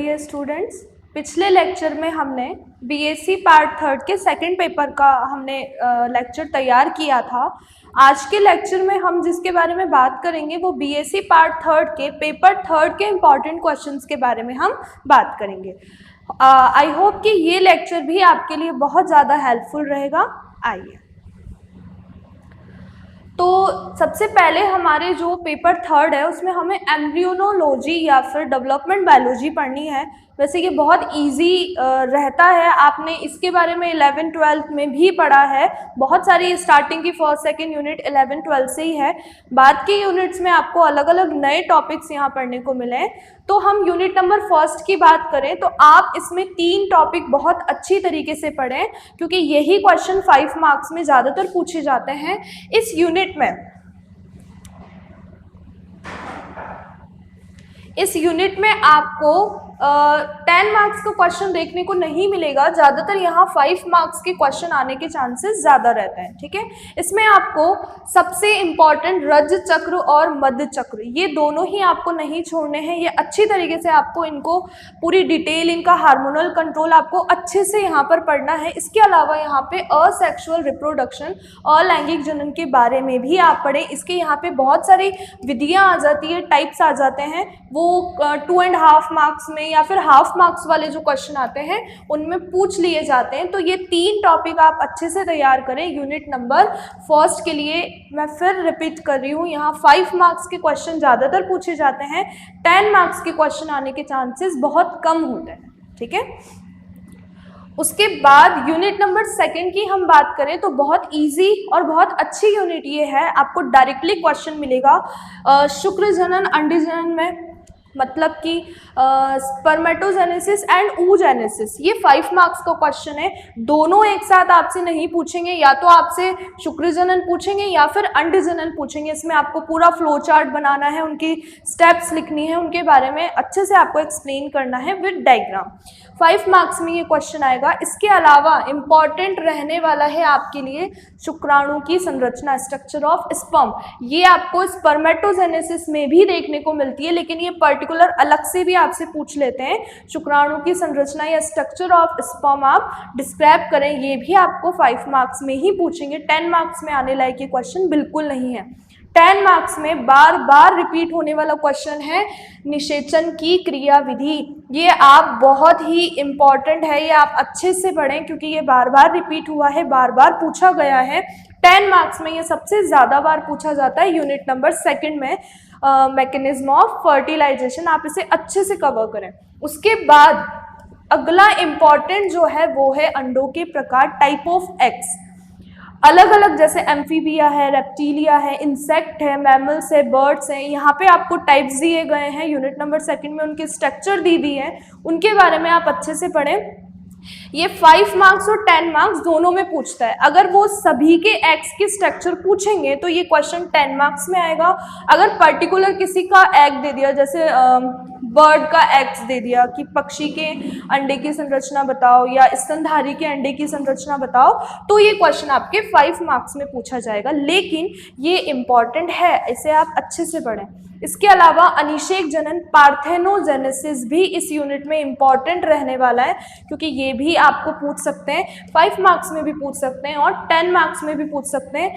Dear students, पिछले lecture में हमने बीएससी पार्ट थर्ड के सेकंड पेपर का हमने लेक्चर तैयार किया था। आज के लेक्चर में हम जिसके बारे में बात करेंगे वो बीएससी पार्ट थर्ड के पेपर थर्ड के इम्पॉर्टेंट क्वेश्चंस के बारे में हम बात करेंगे। आई होप कि ये लेक्चर भी आपके लिए बहुत ज़्यादा हेल्पफुल रहेगा। आइए, तो सबसे पहले हमारे जो पेपर थर्ड है उसमें हमें एम्ब्रियोनोलॉजी या फिर डेवलपमेंट बायोलॉजी पढ़नी है। वैसे ये बहुत इजी रहता है, आपने इसके बारे में 11-12 में भी पढ़ा है। बहुत सारी स्टार्टिंग की फर्स्ट सेकंड यूनिट 11-12 से ही है। बाद के यूनिट्स में आपको अलग अलग नए टॉपिक्स यहाँ पढ़ने को मिले। तो हम यूनिट नंबर फर्स्ट की बात करें तो आप इसमें 3 टॉपिक बहुत अच्छी तरीके से पढ़ें, क्योंकि यही क्वेश्चन 5 मार्क्स में ज़्यादातर पूछे जाते हैं इस यूनिट में। इस यूनिट में आपको 10 मार्क्स का क्वेश्चन देखने को नहीं मिलेगा, ज़्यादातर यहाँ 5 मार्क्स के क्वेश्चन आने के चांसेस ज़्यादा रहते हैं। ठीक है, इसमें आपको सबसे इम्पॉर्टेंट रज चक्र और मध्य चक्र ये दोनों ही आपको नहीं छोड़ने हैं। ये अच्छी तरीके से आपको इनको पूरी डिटेल, इनका हार्मोनल कंट्रोल आपको अच्छे से यहाँ पर पढ़ना है। इसके अलावा यहाँ पे असेक्सुअल रिप्रोडक्शन, अलैंगिक जनन के बारे में भी आप पढ़ें। इसके यहाँ पे बहुत सारी विधियाँ आ जाती है, टाइप्स आ जाते हैं, वो 2.5 मार्क्स में या फिर हाफ मार्क्स वाले जो क्वेश्चन आते हैं उनमें पूछ लिए जाते हैं। तो ये 3 टॉपिक आप अच्छे से तैयार करें यूनिट नंबर फर्स्ट के लिए। मैं फिर रिपीट कर रही हूँ, यहाँ 5 मार्क्स के क्वेश्चन ज़्यादातर पूछे जाते हैं, 10 मार्क्स के क्वेश्चन आने के चांसेस बहुत कम होते हैं। ठीक है, उसके बाद यूनिट नंबर सेकंड की हम बात करें तो बहुत इजी और बहुत अच्छी यूनिट ये है। आपको डायरेक्टली क्वेश्चन मिलेगा शुक्र जनन अंडे जनन में, मतलब कि स्पर्मेटोजेनेसिस एंड oogenesis। ये 5 मार्क्स का क्वेश्चन है। दोनों एक साथ आपसे नहीं पूछेंगे, या तो आपसे शुक्र जनन पूछेंगे या फिर अंडे जनन पूछेंगे। इसमें आपको पूरा फ्लो चार्ट बनाना है, उनकी स्टेप्स लिखनी है, उनके बारे में अच्छे से आपको एक्सप्लेन करना है विद डायग्राम। 5 मार्क्स में ये क्वेश्चन आएगा। इसके अलावा इम्पॉर्टेंट रहने वाला है आपके लिए शुक्राणु की संरचना, स्ट्रक्चर ऑफ स्पर्म। ये आपको स्पर्मेटोजेनेसिस में भी देखने को मिलती है, लेकिन ये पर्टिकुलर अलग से भी आपसे पूछ लेते हैं। शुक्राणु की संरचना या स्ट्रक्चर ऑफ स्पर्म आप डिस्क्राइब करें, ये भी आपको 5 मार्क्स में ही पूछेंगे। 10 मार्क्स में आने लायक ये क्वेश्चन बिल्कुल नहीं है। 10 मार्क्स में बार बार रिपीट होने वाला क्वेश्चन है निषेचन की क्रिया विधि। ये आप बहुत ही इम्पॉर्टेंट है, ये आप अच्छे से पढ़ें क्योंकि ये बार बार रिपीट हुआ है, बार बार पूछा गया है। 10 मार्क्स में ये सबसे ज़्यादा बार पूछा जाता है यूनिट नंबर सेकंड में। मैकेनिज्म ऑफ फर्टिलाइजेशन, आप इसे अच्छे से कवर करें। उसके बाद अगला इम्पॉर्टेंट जो है वो है अंडों के प्रकार, टाइप ऑफ एग्स। अलग अलग, जैसे एम्फीबिया है, रेप्टिलिया है, इंसेक्ट है, मैमल्स है, बर्ड्स हैं। यहाँ पे आपको टाइप्स दिए गए हैं यूनिट नंबर सेकंड में, उनके स्ट्रक्चर दी हुई है, उनके बारे में आप अच्छे से पढ़ें। ये 5 मार्क्स और 10 मार्क्स दोनों में पूछता है। अगर वो सभी के एग्स के स्ट्रक्चर पूछेंगे तो ये क्वेश्चन 10 मार्क्स में आएगा। अगर पर्टिकुलर किसी का एग दे दिया, जैसे बर्ड का एग्स दे दिया कि पक्षी के अंडे की संरचना बताओ या स्तनधारी के अंडे की संरचना बताओ, तो ये क्वेश्चन आपके 5 मार्क्स में पूछा जाएगा। लेकिन ये इम्पॉर्टेंट है, इसे आप अच्छे से पढ़ें। इसके अलावा अनिषेक जनन, पार्थेनोजेनेसिस भी इस यूनिट में इम्पॉर्टेंट रहने वाला है, क्योंकि ये भी आपको पूछ सकते हैं। 5 मार्क्स में भी पूछ सकते हैं और 10 मार्क्स में भी पूछ सकते हैं।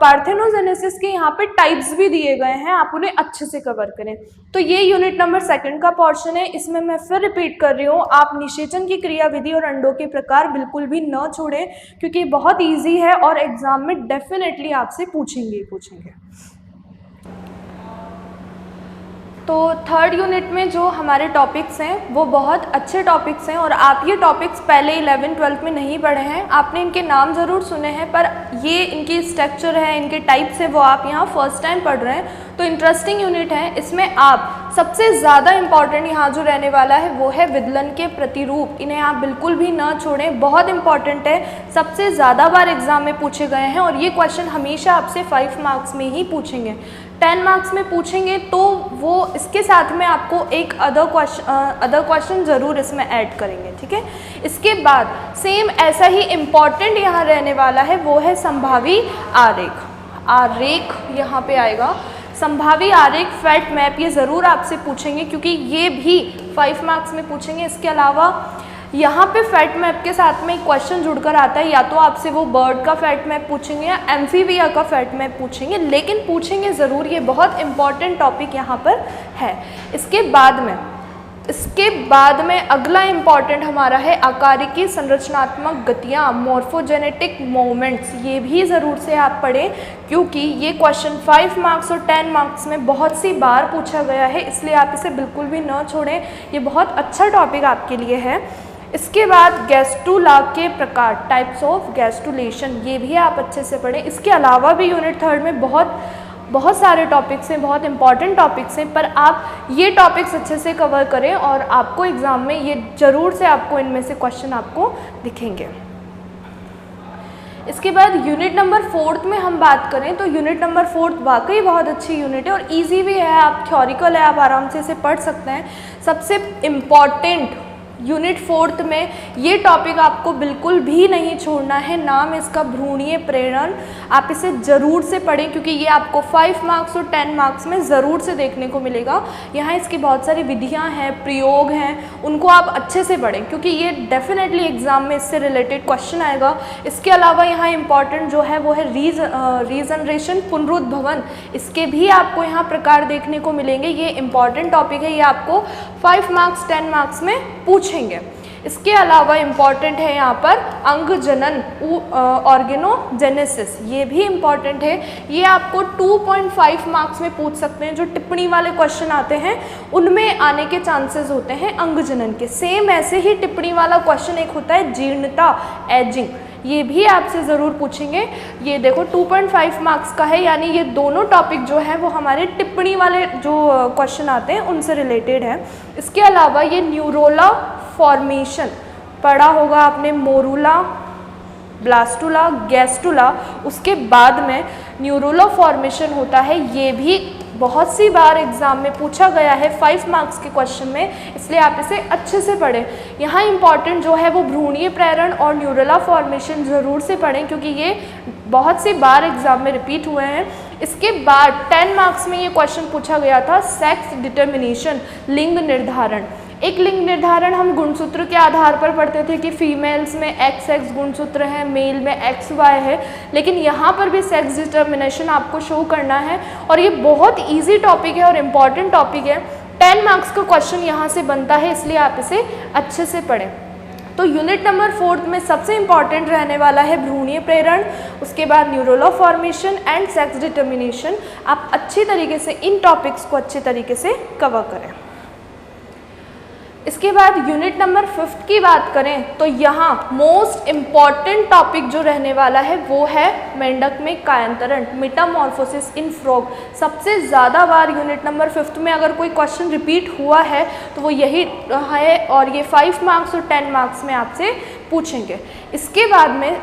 पार्थेनोजेनेसिस के यहाँ पे टाइप्स भी दिए गए हैं, आप उन्हें अच्छे से कवर करें। तो ये यूनिट नंबर सेकंड का पोर्शन है। इसमें मैं फिर रिपीट कर रही हूँ, आप निषेचन की क्रिया विधि और अंडों के प्रकार बिल्कुल भी न छोड़ें, क्योंकि बहुत ईजी है और एग्जाम में डेफिनेटली आपसे पूछेंगे। तो थर्ड यूनिट में जो हमारे टॉपिक्स हैं वो बहुत अच्छे टॉपिक्स हैं, और आप ये टॉपिक्स पहले 11-12 में नहीं पढ़े हैं। आपने इनके नाम ज़रूर सुने हैं, पर ये इनकी स्ट्रक्चर है, इनके टाइप्स है, वो आप यहाँ फर्स्ट टाइम पढ़ रहे हैं। तो इंटरेस्टिंग यूनिट है। इसमें आप सबसे ज़्यादा इम्पॉर्टेंट यहाँ जो रहने वाला है वो है विदलन के प्रतिरूप। इन्हें आप बिल्कुल भी ना छोड़ें, बहुत इंपॉर्टेंट है, सबसे ज़्यादा बार एग्जाम में पूछे गए हैं, और ये क्वेश्चन हमेशा आपसे 5 मार्क्स में ही पूछेंगे। 10 मार्क्स में पूछेंगे तो वो इसके साथ में आपको एक अदर क्वेश्चन ज़रूर इसमें ऐड करेंगे। ठीक है, इसके बाद सेम ऐसा ही इम्पॉर्टेंट यहाँ रहने वाला है, वो है संभावी आरेख। आरेख यहाँ पे आएगा। संभावी आरेख फैट मैप, ये ज़रूर आपसे पूछेंगे क्योंकि ये भी 5 मार्क्स में पूछेंगे। इसके अलावा यहाँ पे फैट मैप के साथ में एक क्वेश्चन जुड़कर आता है, या तो आपसे वो बर्ड का फैट मैप पूछेंगे या एम्फीबिया का फैट मैप पूछेंगे, लेकिन पूछेंगे ज़रूर, ये बहुत इंपॉर्टेंट टॉपिक यहाँ पर है। इसके बाद में अगला इम्पॉर्टेंट हमारा है आकारिकी संरचनात्मक गतियाँ, मॉर्फोजेनेटिक मूवमेंट्स। ये भी ज़रूर से आप पढ़ें क्योंकि ये क्वेश्चन 5 मार्क्स और 10 मार्क्स में बहुत सी बार पूछा गया है, इसलिए आप इसे बिल्कुल भी न छोड़ें, ये बहुत अच्छा टॉपिक आपके लिए है। इसके बाद गैस्ट्रुला के प्रकार, टाइप्स ऑफ गैस्ट्रुलेशन, ये भी आप अच्छे से पढ़ें। इसके अलावा भी यूनिट 3 में बहुत सारे टॉपिक्स हैं, बहुत इंपॉर्टेंट टॉपिक्स हैं, पर आप ये टॉपिक्स अच्छे से कवर करें और आपको एग्ज़ाम में ये ज़रूर से आपको इनमें से क्वेश्चन आपको दिखेंगे। इसके बाद यूनिट नंबर 4 में हम बात करें तो यूनिट नंबर 4 वाकई बहुत अच्छी यूनिट है और इजी भी है, आप थ्योरिकल है, आप आराम से इसे पढ़ सकते हैं। सबसे इम्पॉर्टेंट यूनिट 4 में ये टॉपिक आपको बिल्कुल भी नहीं छोड़ना है, नाम इसका भ्रूणीय प्रेरण। आप इसे ज़रूर से पढ़ें क्योंकि ये आपको 5 मार्क्स और 10 मार्क्स में ज़रूर से देखने को मिलेगा। यहाँ इसकी बहुत सारी विधियाँ हैं, प्रयोग हैं, उनको आप अच्छे से पढ़ें क्योंकि ये डेफिनेटली एग्ज़ाम में इससे रिलेटेड क्वेश्चन आएगा। इसके अलावा यहाँ इंपॉर्टेंट जो है वो है रीजनरेशन, पुनरुद्भवन, इसके भी आपको यहाँ प्रकार देखने को मिलेंगे। ये इंपॉर्टेंट टॉपिक है, ये आपको 5 मार्क्स 10 मार्क्स में पूछेंगे। इसके अलावा इम्पॉर्टेंट है यहाँ पर अंग जनन, ऑर्गेनोजेनेसिस, ये भी इम्पॉर्टेंट है, ये आपको 2.5 मार्क्स में पूछ सकते हैं। जो टिप्पणी वाले क्वेश्चन आते हैं उनमें आने के चांसेस होते हैं अंग जनन के। सेम ऐसे ही टिप्पणी वाला क्वेश्चन एक होता है जीर्णता, एजिंग, ये भी आपसे ज़रूर पूछेंगे। ये देखो 2.5 मार्क्स का है, यानी ये दोनों टॉपिक जो है वो हमारे टिप्पणी वाले जो क्वेश्चन आते हैं उनसे रिलेटेड है। इसके अलावा ये न्यूरोला फॉर्मेशन पढ़ा होगा आपने, मोरूला, ब्लास्टुला, गैस्टुला, उसके बाद में न्यूरोला फॉर्मेशन होता है। ये भी बहुत सी बार एग्जाम में पूछा गया है 5 मार्क्स के क्वेश्चन में, इसलिए आप इसे अच्छे से पढ़ें। यहाँ इंपॉर्टेंट जो है वो भ्रूणीय प्रेरण और न्यूरोला फॉर्मेशन ज़रूर से पढ़ें क्योंकि ये बहुत सी बार एग्जाम में रिपीट हुए हैं। इसके बाद 10 मार्क्स में ये क्वेश्चन पूछा गया था सेक्स डिटर्मिनेशन, लिंग निर्धारण। एक लिंग निर्धारण हम गुणसूत्र के आधार पर पढ़ते थे कि फीमेल्स में XX गुणसूत्र है, मेल में XY है, लेकिन यहाँ पर भी सेक्स डिटर्मिनेशन आपको शो करना है और ये बहुत इजी टॉपिक है और इम्पॉर्टेंट टॉपिक है। 10 मार्क्स का क्वेश्चन यहाँ से बनता है, इसलिए आप इसे अच्छे से पढ़ें। तो यूनिट नंबर 4 में सबसे इम्पॉर्टेंट रहने वाला है भ्रूणीय प्रेरण, उसके बाद न्यूरोला फॉर्मेशन एंड सेक्स डिटर्मिनेशन। आप अच्छी तरीके से इन टॉपिक्स को अच्छे तरीके से कवर करें। इसके बाद यूनिट नंबर 5 की बात करें तो यहाँ मोस्ट इम्पॉर्टेंट टॉपिक जो रहने वाला है वो है मेंढक में कायांतरण, मेटामॉर्फोसिस इन फ्रॉग। सबसे ज़्यादा बार यूनिट नंबर 5 में अगर कोई क्वेश्चन रिपीट हुआ है तो वो यही है और ये 5 मार्क्स और 10 मार्क्स में आपसे पूछेंगे। इसके बाद में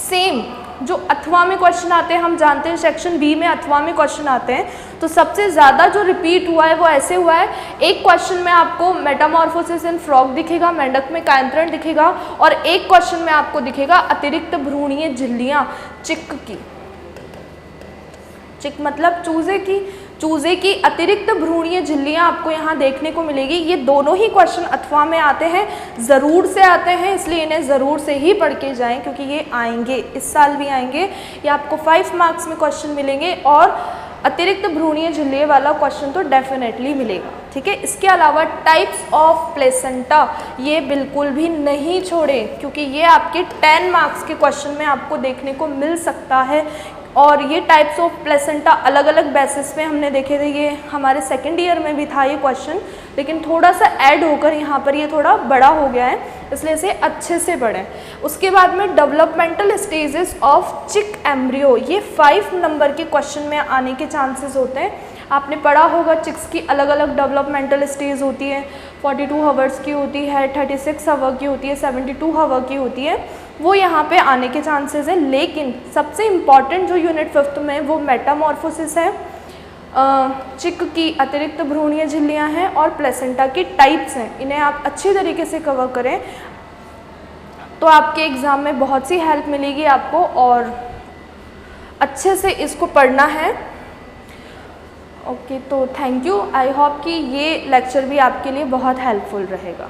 सेम जो अथवा में क्वेश्चन आते हैं, हम जानते हैं सेक्शन बी में अथवा में क्वेश्चन आते हैं, तो सबसे ज़्यादा जो रिपीट हुआ है वो ऐसे हुआ है, एक क्वेश्चन में आपको मेटामॉर्फोसिस इन फ्रॉग दिखेगा, मेंढक में कायांतरण दिखेगा, और एक क्वेश्चन में आपको दिखेगा अतिरिक्त भ्रूणीय झिल्लियाँ, चिक की, चिक मतलब चूजे की अतिरिक्त भ्रूणीय झिल्लियाँ आपको यहाँ देखने को मिलेगी। ये दोनों ही क्वेश्चन अथवा में आते हैं, ज़रूर से आते हैं, इसलिए इन्हें ज़रूर से ही पढ़ के जाएं क्योंकि ये आएंगे, इस साल भी आएंगे। ये आपको 5 मार्क्स में क्वेश्चन मिलेंगे और अतिरिक्त भ्रूणीय झिल्ली वाला क्वेश्चन तो डेफिनेटली मिलेगा, ठीक है। इसके अलावा टाइप्स ऑफ प्लेसेंटा, ये बिल्कुल भी नहीं छोड़ें क्योंकि ये आपके 10 मार्क्स के क्वेश्चन में आपको देखने को मिल सकता है। और ये टाइप्स ऑफ प्लेसेंटा अलग अलग बेसिस पे हमने देखे थे, ये हमारे सेकेंड ईयर में भी था ये क्वेश्चन, लेकिन थोड़ा सा ऐड होकर यहाँ पर ये थोड़ा बड़ा हो गया है, इसलिए इसे अच्छे से पढ़ें। उसके बाद में डेवलपमेंटल स्टेजेस ऑफ चिक एम्ब्रियो, ये 5 नंबर के क्वेश्चन में आने के चांसेस होते हैं। आपने पढ़ा होगा चिक्स की अलग अलग डेवलपमेंटल स्टेज होती है, 42 हावर्स की होती है, 36 हावर की होती है, 72 हावर की होती है, वो यहाँ पे आने के चांसेस हैं। लेकिन सबसे इम्पॉर्टेंट जो यूनिट 5 में वो मेटामॉर्फोसिस है, चिक की अतिरिक्त भ्रूणीय झिल्लियाँ हैं और प्लेसेंटा की टाइप्स हैं। इन्हें आप अच्छी तरीके से कवर करें तो आपके एग्ज़ाम में बहुत सी हेल्प मिलेगी आपको, और अच्छे से इसको पढ़ना है। ओके, तो थैंक यू। आई होप कि ये लेक्चर भी आपके लिए बहुत हेल्पफुल रहेगा।